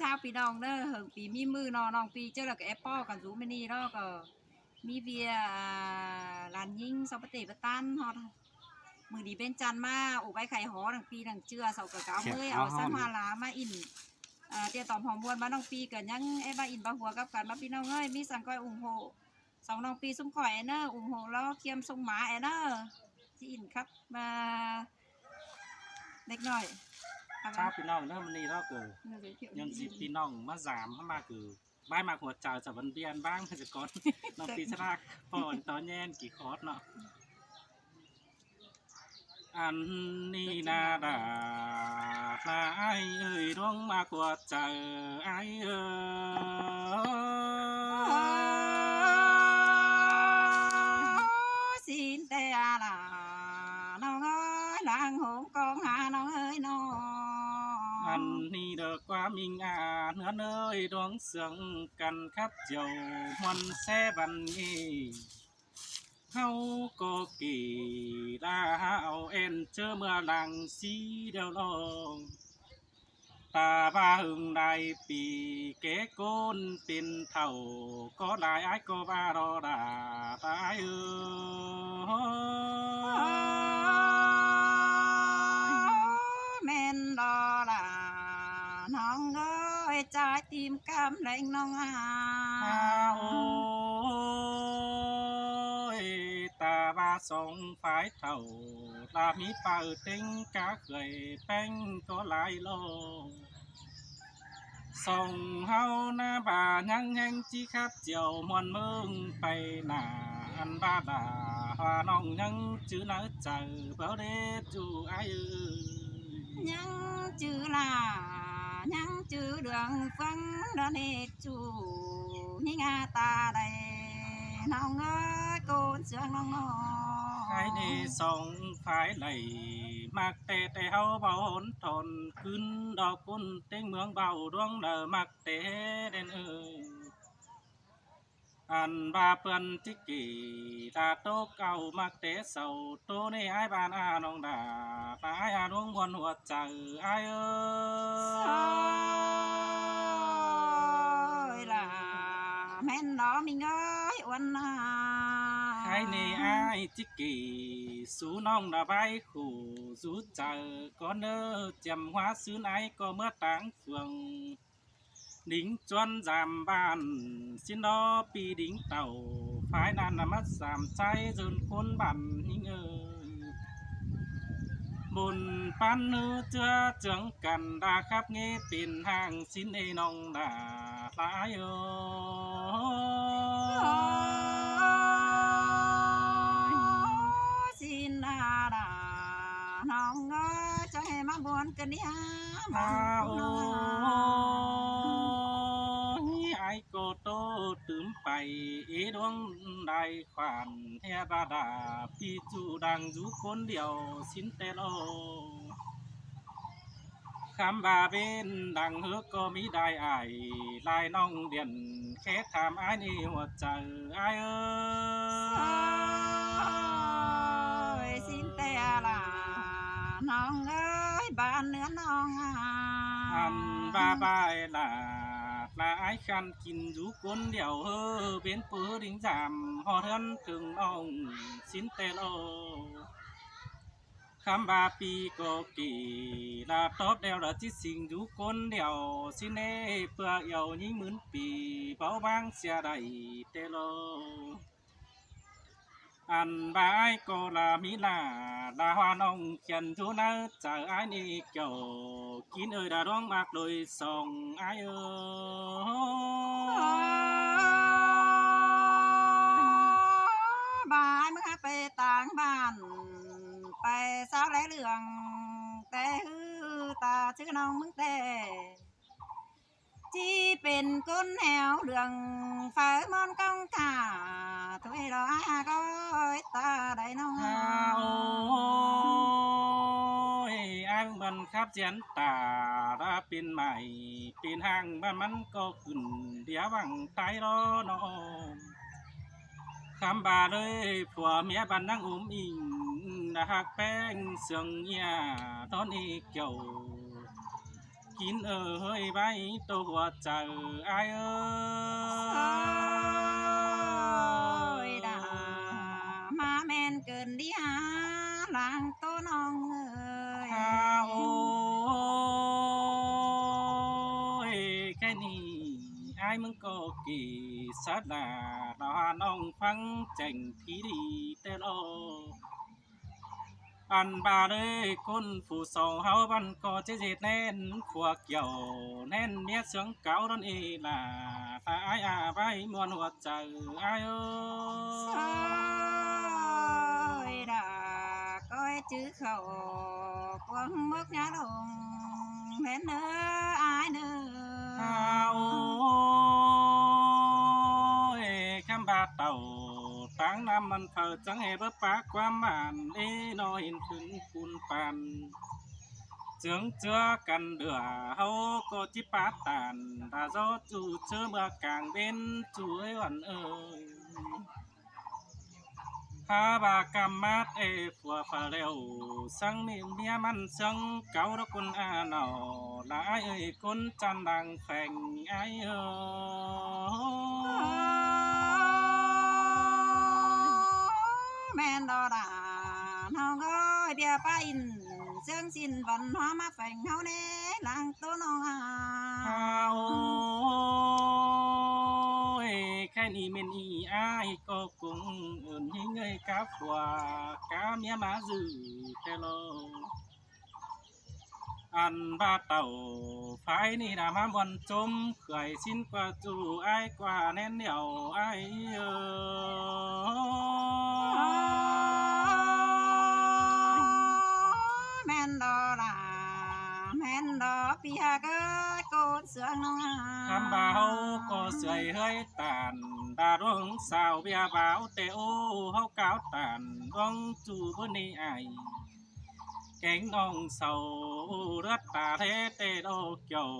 ชาวปีน้องเด้อเฮิงปีมีมือน้องปีเจ้าแล้วก็แอปเปิลกันสูไม่นี่แล้วก็มีเวียลานยิงซอปเตปตันฮอดมือดีเป็นจันมาโอ้ใบไข่หอทั้งปีทั้งเจือเสากะเอาเมื่อยเอาซะมาลามาอินเตี้ยตอมหอมบวนมาน้องปีกันยังไอ้บ้าอินบ้าหัวกับกันมาพี่น้องเอ้ยมีสังก้อยอุ้งโหสองน้องปีซุ้มข่อยเนออุ้งโหแล้วเคียมทรงหมาเนอที่อินครับมาเล็กน้อยชาวพี่น้องเริ่มนี่แล้วก็ยังสิพี่น้องมาสามเข้ามาคือบ้านมาหัวใจจะวันเบียนบ้างจะก่อนน้องปีชราพอนตอนแย่นกี่คอร์สเนาะอันนี้นาดาไอเอ้ยดวงมากว่าใจไอเอ้สินแต่ละน้องเอ้ยลางหงกองหาน้องเอ้ยน้องอันนี้เด้อความมิงอาเนื้อเนยดวงเสืองกันครับเจ้ามันแซ่บันนี้เฮาก็กี่ลาเอาเอ็นเจอเมื่อหลังสีเดียวลองตาบ้าหึงได้ปีเก๋โกนเป็นเท่าก็หลายไอ้ก็บ้ารอดาตายแม่นดอล่ะน้องเอ้ยใจทีมกำแรงน้องโอ้ยตาบ้าสองฝ่ายเท่าลามีเป่าเต็งกะเคยแป้งก็หลายโลส่งเฮาหน้าบ่ายังแห่งจีครับเจียวมวนมึงไปหน้าอันบ้าด่าว่าน้องยังจื้อเนื้อเจอเบาเด็ดจูไอยังจื้อล่ะยังจื้อเดืองฟังดอนเฮจูนี่งาตาใดน้องเอ้ยโกนเสืองน้องไอ้นี่สองฝ่ายไหลมักแต่เฮาเบาหนทนขึ้นดอกกุนเต็งเมืองเบาดวงเนอมักแต่เด่นอันบาเปิ้นจิกกี้ตาโตเก่ามักแต่เศร้าโตในไอ้บ้านอาน้องดาตายอาดวงบนหัวใจไอ้ล่ะแม่นน้อมีเงยวันนาใครในไอ้จิกกี้สู้น้องดาใบขู่สู้ใจก็เนอจำหัวซื้อไอ้ก็เมื่อต่างเฟืองđính chuan giảm bàn xin đó pi đính tàu phái đàn là mắt giảm cháy dồn côn bản hình ơi bồn pan nữ chưa trưởng cần đa khắp nghe tiền hàng xin ê nong đà lái xin đà nong ơi cho em mà buồn cái đi mà ai cô tô tướm bay ý đuông đại khoản he ba đà pi chu đang rú côn điều xin tê lô khám bà bên đằng hứa có mỹ đại ải lai nong điện khét tham ai ni hoặc chờ ai ơi xin tê là nong ơi bạn nữa nong ăn ba bài là ai khăn kín rú côn điều hơ bên pớ đính giảm họ thân thường ông xin tê lô khám ba pi có kỳ là tốt đeo là chít sinh rú côn điều xin ê bữa yêu những mướn pi báo bang xe đầy tê lô ăn ba ai có là mỹ là đa hoa nông khiển chú na chờ ai ni kiểu kín ơi đã đoán mạc đôi sòng ai bà ai mớiไปต่างบ้านไปสาวหลายเรื่องแต่ฮือตาชื่อน้องมึงแต่ที่เป็นก้นแหวเรื่องฝ่ายมอนกองกาถุยรอก็ตาได้น้องโอ้ยอังมันครับเจียนตาถ้าเป็นใหม่เป็นห้างมันก็ขึ้นเดี๋ยวบังตายรอน้องคำบาเลยผัวเมียบันนั่งอิงนะฮักแป้งเสียงเงียตอนนี้เกี่ยว กินเอ้ยใบตัวเจออายเอ้ โอ้ ย ยดามาแม่นเกินดีหาหลังโตน้องเอ้ย ฮาโอ้ยแค่นี้อายมึงก็กี่สัดดาดาน้องฟังแจ่งที่ดีแต่รออันบาเลยคนผู้สองเฮาบันก็จะเจ็ดแน่นพวกเกี่ยวแน่นเมียเสียงเก่าดันเอล่ะตาอายอาใบมวนหัวใจอายเอ้ โอ้ ย ยดาก้อยจื้อเขากวางมกงาดงแม่นเด้ออายเด้อ ฮาโอ้ยคำบาเต่าตั้งน้ำมันเผาจังให้เบิดปากความหมานเอ้น้อยถึงคุณปันเจืองเจือกันเดือเฮาก็จิปาตานตาโจจูเจอเมื่อกลางเว้นจุ้ยวันเอ้ยฮาบากรรมมาดเอฟัวฟาเร็วสังเมียมันสังเก่าระคนอาหนอลาเอ้ยคนจันดังแฝงไอเอ้ แม่นดอดาน้องเอ้ยเบียร์ป้าอินเสียงสินวันหัวมาแฝงเฮาแน่หลังโตน้องอา ฮาโอ้ยแค่นี้เมนอีอายก็คงเอินให้เงยกับว่ากาเมียมาจื้อแต่โลอันบาเต่าไฟนี่นามาบอนจมเขื่อยสิ้นกว่าจูอายกว่าแน่นเหนียวอายเออ แม่นดอดาแม่นดอปีหาเกิดโกดเสืองน้องอา คำบ่าวก็เสยเฮ้ยตานดาดวงสาวเบียบ่าวแต่โอ้เฮาก้าวตานร้องจูบนในไอายแกงน้องเสาเลือดตาแท้เตโดเกี่ยว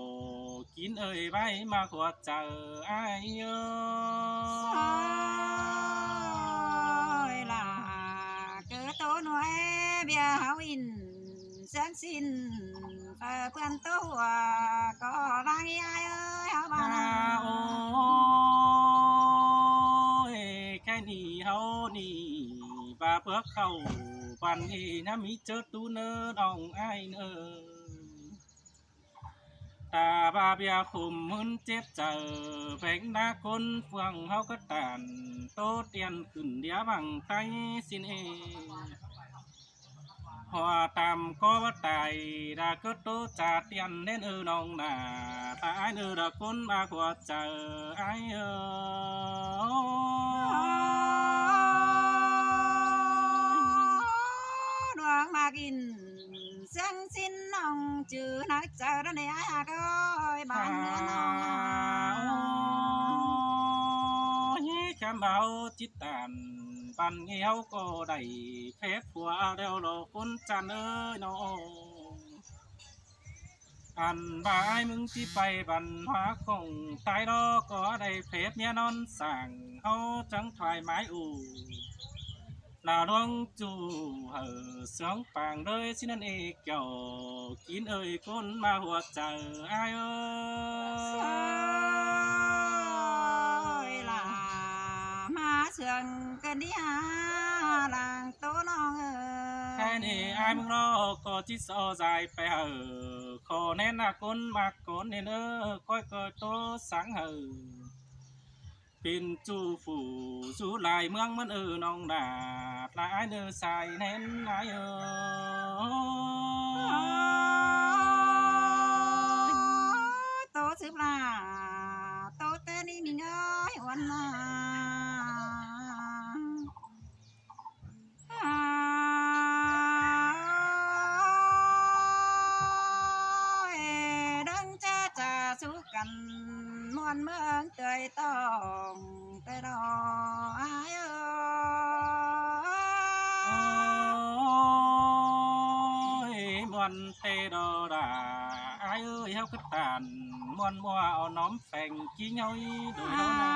กินเอ่ยใบมาขวดเจอไอายเอ้ โอ้ ย ยล่ะเกิดโตหน่วยเบียร์เฮาอินเสียงสินเพื่อนตัวก็ร่างยายเอ้ยเฮาบ้า ฮาน โอ้ยแค่นี้เฮานี่บาเพื่อเข้าปันนี้นะมีเจอตูเนอน้องไอายเนอ ตาบาเบียคุมมุนเจ็บเจอแฝงหน้าคนเฟืองเฮาก็ตานโตเตียนขึ้นเดียบังไตสินเอหัวตามก็ว่าตายดาก็โตจาเตียนเน้นน้องนาตาไอายดาคนมาขวาเจอไอเออ ดวงมากินเสียงสินน้องจือนักเจอระเนียก็บ้านเนื้อน้อง คำเบาจิตตันปันเงี้ยวก็ได้เพชรผัวเร็วโลคนจันเอ้ยน้องอันบายมึงที่ไปบันหาคงตายรอก็ได้เพชรเมียนอนสั่งเอาจังถอยไม้อู่ลาลวงจูเห่อเสียงปางเลยสินั่นเองเกี่ยวกินเอ้ยคนมาหัวใจอายเอ้ โอ้ ย ยล่ะมาเสืองกันดีหาหลังโตน้องเอ้ แค่ ย นี้อายมึงรอก็จิตโซใจไปเหอะขอแน่นาคนมากคนเนเนอก้อยก็โตสังเหอเป็นจูฝูจูลายเมืองมันน้องนาลายเนื้อใส่แน่นนายโตสืบลาโตแต่นี่มีเงยวันมาดังจะสู้กันมวนเมืองเตยต้องไปรออายเอ้ โอ้ ย ยมวนเตดอดาอายเอ้ยเฮาก็ตานมวนมัวเอาน้อมแฝงกี้เงาอีโดยโดนา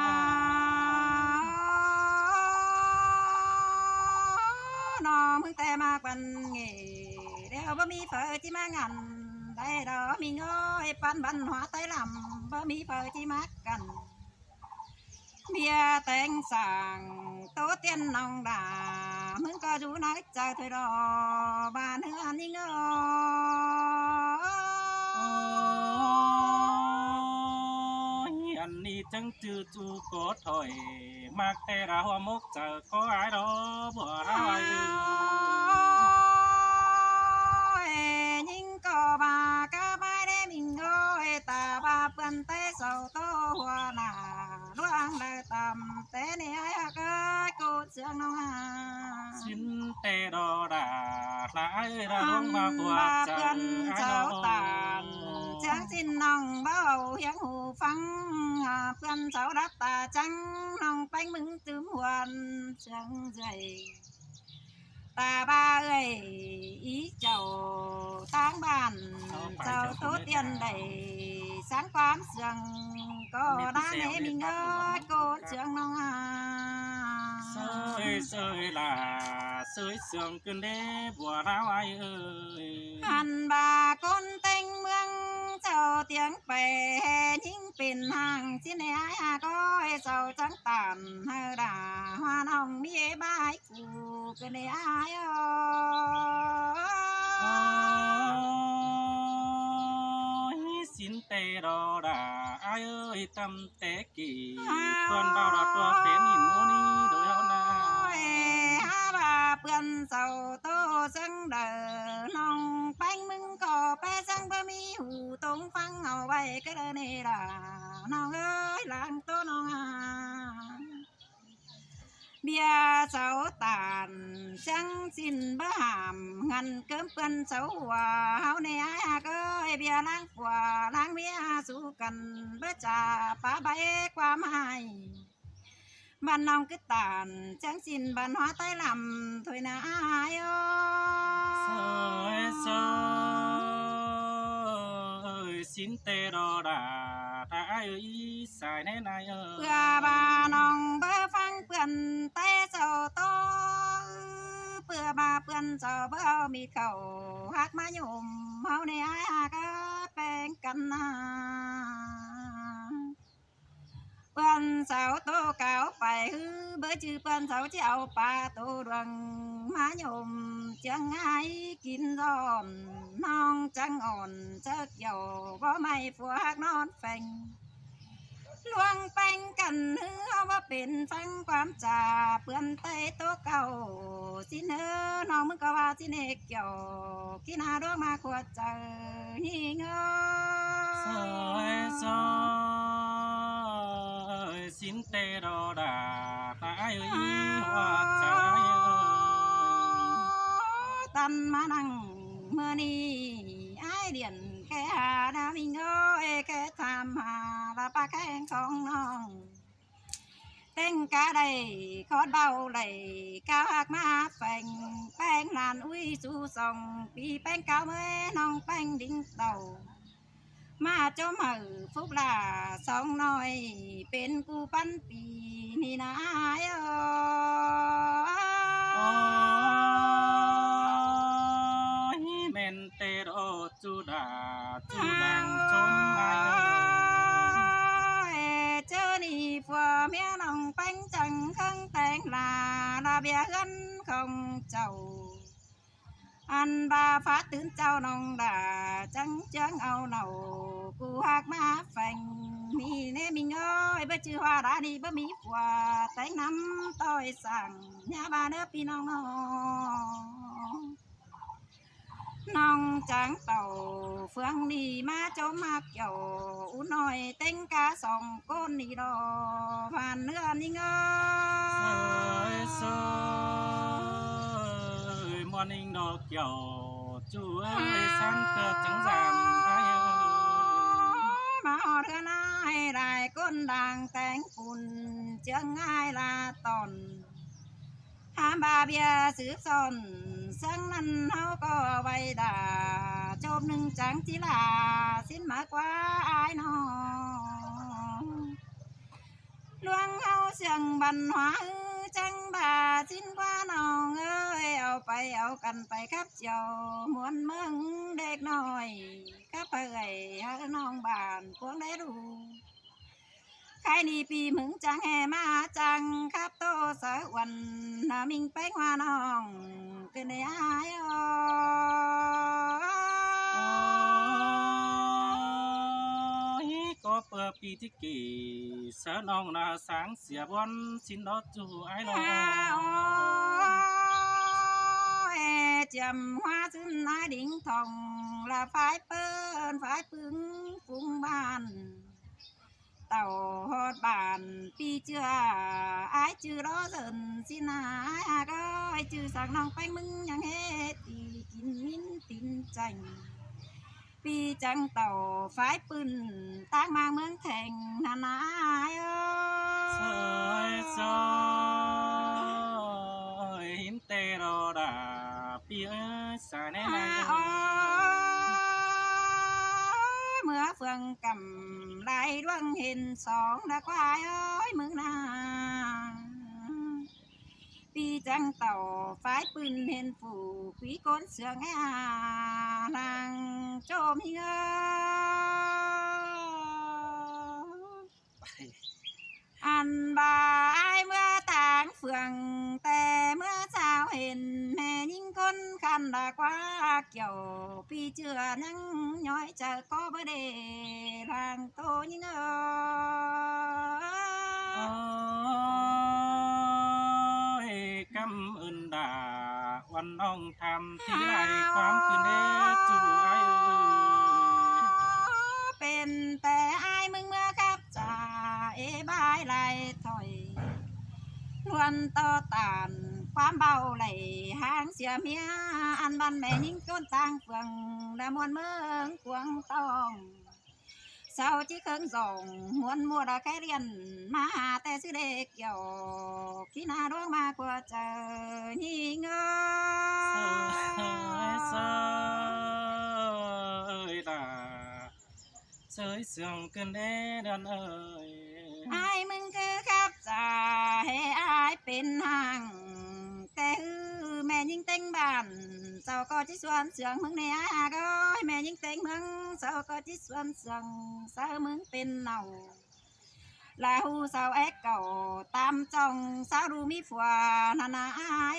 น้องมึงแต่มากวันเงี้เดี๋ยวบ่มีเฟอที่มางัน đây đó mình ơi pan văn hóa tây làm bơ mi phở chi mát cần bia tên sàng tố tiên nòng đà mướn có chú nói chờ thôi đó bà nữa anh ơi anh đi chẳng chữ chú có thổi mặc tè ra hoa mốc chờ có ai đó bỏ ra ai nhưng có bà cá mai để mình ơi ta bà phân tế sầu tô hoa nà loang lời tầm tế này ai cái cô sương nông hà xin tè đò đà lại ra đông hầm mà bà qua chờ phân ai sầu đó tàn chẳng xin nông bao hiếng hù phăng phân sầu đắp tà trắng nông bánh mừng tươm huần chẳng dậy ta ba ơi ý chầu tháng bàn chầu tốt tiền đầy sáng quán sương có đá nế mình ơi cô sương nông hà sơi là sơi sương cơn đế bùa ráo ai ơi hàn bà con tinh mương chầu tiếng bè những pin hàng xin ai à có chầu trắng tàn hơ đà hoa hồng mía bái cụ cái này ai ơi xin tê đò đà ai ơi tâm tế kỳ tuần bao đọt tua phế nhìn mô ni đổi hao na ha bà bươn sầu tô sưng đờ nong bánh mưng cò bé sang bơ mi hù tung phăng ngầu bay cái đời này là nong ơi làng tô nong bia sầu tàn trắng xin bơ hàm ngăn cơm cân sầu hòa hao này ai ơi bia lang quả lang bia su cần bơ trà phá bay qua mai bạn nong cứ tàn trắng xin bạn hóa tay làm thôi na ai sơi sơi xin tê đò đà ta ai ơi xài nè này ơi bữa bà nong bơ phăng bươn tay sầu to bữa bà bươn sầu bơ mi khẩu hát má nhùm hao này ai có bên cạnh bươn sầu tô cáo phải hư bữa chữ bươn sầu chéo bà tô đường má nhùm chẳng ai kín giòn non chẳng ổn chắc dầu có mày phù hát non phanh luang bánh cần hưว่าเป็นฟังความจ่าเปื้อนเตยโตเก่าสิเนอน้องมึงก็ว่าสิเนกเกี่ยวกินหาดวงมาขวดเจอหิงsơi xin tê đò đà ta ai ơi hoa trái ơi ตันมานั่งเมื่อนี้ไอเดียนแค่หาดามิงเอ้แค่ทำหาลาปาแข้งของน้องเต้งกาได้คอดเบาได้ก้าวหักมาแฝงแป้งลานอุ้ยสู่ส่องปีแป้งก้าวเมื่อน้องแป้งดิ้งเต่ามาจมหือฟุกลาสองน้อยเป็นกูปั้นปีนี่นะmen tê đô chu đà chu nàng trốn ai chớ đi phùa mía nòng bánh chẳng khăn tên là bia gân không chầu ăn ba phát tướng trao nòng đà trắng trắng ao nầu cụ hạc má phành mi nè mình ơi bơ chư hoa đã đi bơ mi phùa tay nắm tôi sẵn nhà ba đứa pi nong nong trắng tàu phương đi má chỗ mạc dầu u nói tên cá sòng con đi đò phàn nữa anh ơi sơi morning đò kiểu chú ơi sáng cơ trắng giảm ai ơi mà họ đưa ai đại con đàng tén cùn chẳng ai là tòn ham ba bia sứ son sáng năn hao có bay đà chôm nưng chẳng chỉ là xin mà qua ai nó luang hao sương văn hóa chẳng bà xin qua nòng ơi ao phải ao cần phải khắp chiều muốn mừng đẹp nồi các bầy hơ non bàn cuốn đế đủ khai ni pi mừng chẳng hè ma chẳng khắp tô sở quần là mình bánh hoa non cái này ai có bờ pi thích kỳ sở nong là sáng xỉa bon xin đó chú ai lo chầm hoa xuân ai đỉnh thòng là phải bơn phải bứng phung bàn tàu hót bàn pi chưa ai chưa đó dần xin ai ơi chưa sáng nong bánh mừng nhang hết thì kín mín tin chành pi chẳng tàu phải bưng tác mang mướn thành nà ai ơi rồi hiến tê rồi đã pi ơi xài này này mưa phượng cầm lại đoan hình sóng đã qua ơi mừng na pi chẳng tàu phải bưng hình phủ quý con sương nàng trôm hi ăn bà ai mưa tàng phượng tè mưa sao hình mẹ những con khăn đã qua kiểu pi chưa nắng nhói chờ có bữa đề làng tô những ơi cảm ơn đãวันน้องทำที่ไรความคืนเด้จูไอ้เป็นแต่อายมึงเมื่อครับจ่าเอบายไหลถอยนวลต่อตานความเบาไหลหางเสียเมียอันบันแม่ยิ่งก้นต่างเฟืองและมวลเมืองกวงตองเศร้าที่เครื่องส่งมวนมัวดาแค่เรียนมาหาแต่ซื้อเด็กเกี่ยวขี้นาดวงมากกว่าเจอยิ่งเสยเสื่องเกินเด้เดินเอ่ย ไอ้มึงคือครับจ่าให้อายเป็นห่างแต่แม่ยิ่งเต็งบ้านเจ้าก็จิส่วนเสียงมึงเนี่ยก็แม่ยิ่งเต็งมึงเจ้าก็จิส่วนเสียงเจ้ามึงเป็นเน่าลาหูสาวเอ็กเก่าตามจ้องสาวดูมีฝัวนานาอาย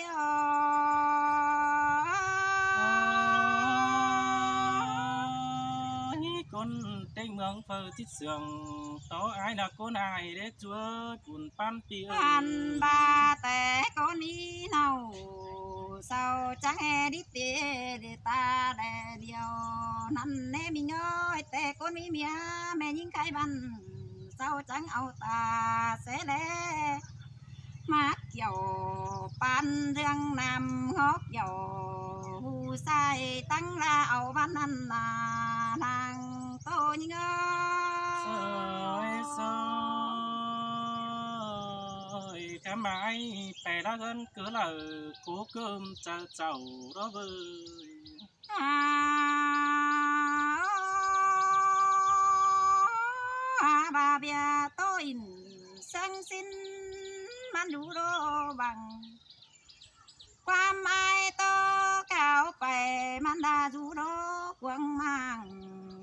con tên mường phơ chít sườn tố ai là cô này để chúa buồn pan pi ơi anh baแต่คนนี้เน่าเศร้าจังแห่ดิเตเดตาแดเดียวนั่นแน่มีเงยแต่คนมีเมียแม่ยิ่งไข่บันเศร้าจังเอาตาเสแลมาเกี่ยวปันเรื่องนำงอกเกี่ยวหูใส่ตั้งลาเอาบ้านนั้นนานางโตยิ่งเงย rồi cái máy bè đã gần cửa là cố cơm chờ chầu đó vơi bà bia tôi sang xin man đủ đô bằngความai to cao bè man đa du đô quăng mang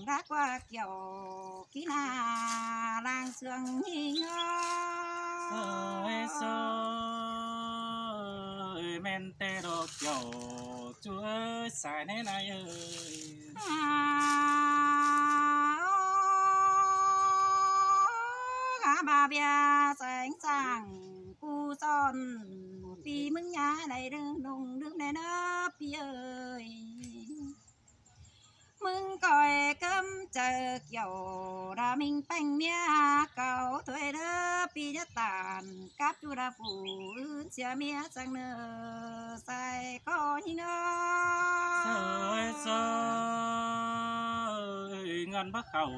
đã qua kiểu kỹ na làng sương nhỉ ơi ơi men tê đồ kiểu chúa ơi xài thế này ơi bà bia sáng sáng cu son pi mừng nhá đầy đường đồng đường này nó pi ơi mừng coi cấm chờ kiểu đã mình bánh mía cầu thuê đỡ pi nhất tàn cáp chu đã phủ chia mía sang nơ sai có như ơi ơi ngân bắc khẩu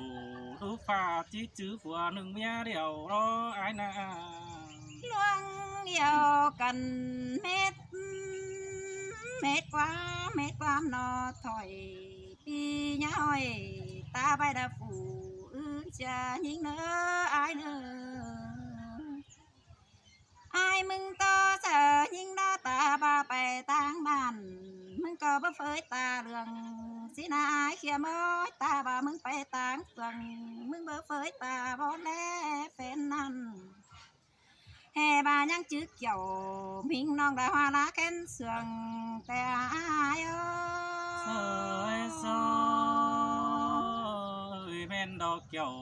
thu pha chí chữ phùa nương mía điều đó ai na luang yêu cần mét mét quá nó thổi pi nhá ơi ta bay đã phủ cha những nữa ai mừng to sợ nhưng đó ta ba bè tang bàn mừng có บ่เฟยตาเรื่องสินายเขียม้อยตาว่ามึงไปต่างเฟืองมึงบ่เฟยตาบ่แลแฟนนั้นแห่บายังจึกเกี่ยวมิงน้องได้ว่าละแค้นเสืองแต่อายซอยซอยแม่นดอกเกี่ยว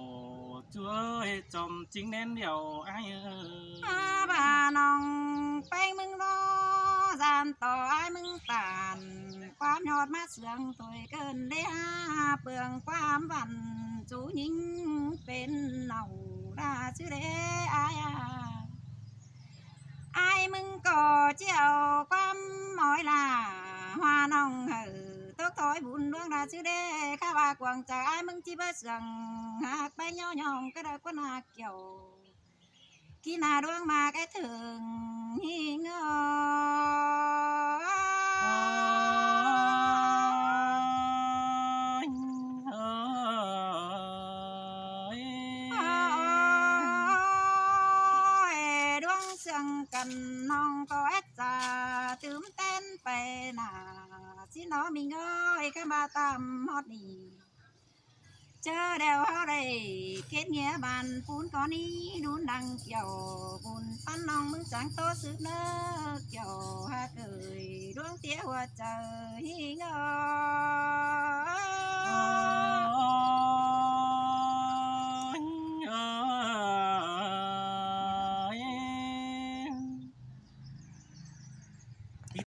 ช่วยจมจริงแน่นเดียวไอ้เอ้ย อาบาน้องไปมึงรอจานต่อไอ้มึงตานความยอดมาเสืองถอยเกินได้เปลืองความหวันจูยิงเป็นเนาดาชื่อเด้อายไอ้มึงก็เจียวความหมอยลาhoa nong hờ tốt thôi buồn đuông ra chứ đê khá ba quần trời ai mừng chi bớt rằng hạt bay nhau nhong cái đời quân hạt kiểu khi nào đuông mà cái thường hi ngờ đuông sương cần nong có ép già tướm tên về nà xin nó mình ơi cái ba tam hót đi chớ đeo hao đây kết nghĩa bàn phun có ní đun đằng kiểu buồn tan nong mừng sáng tốt sức nơ kiểu ha cười đuông tía hoa trời hi ngờ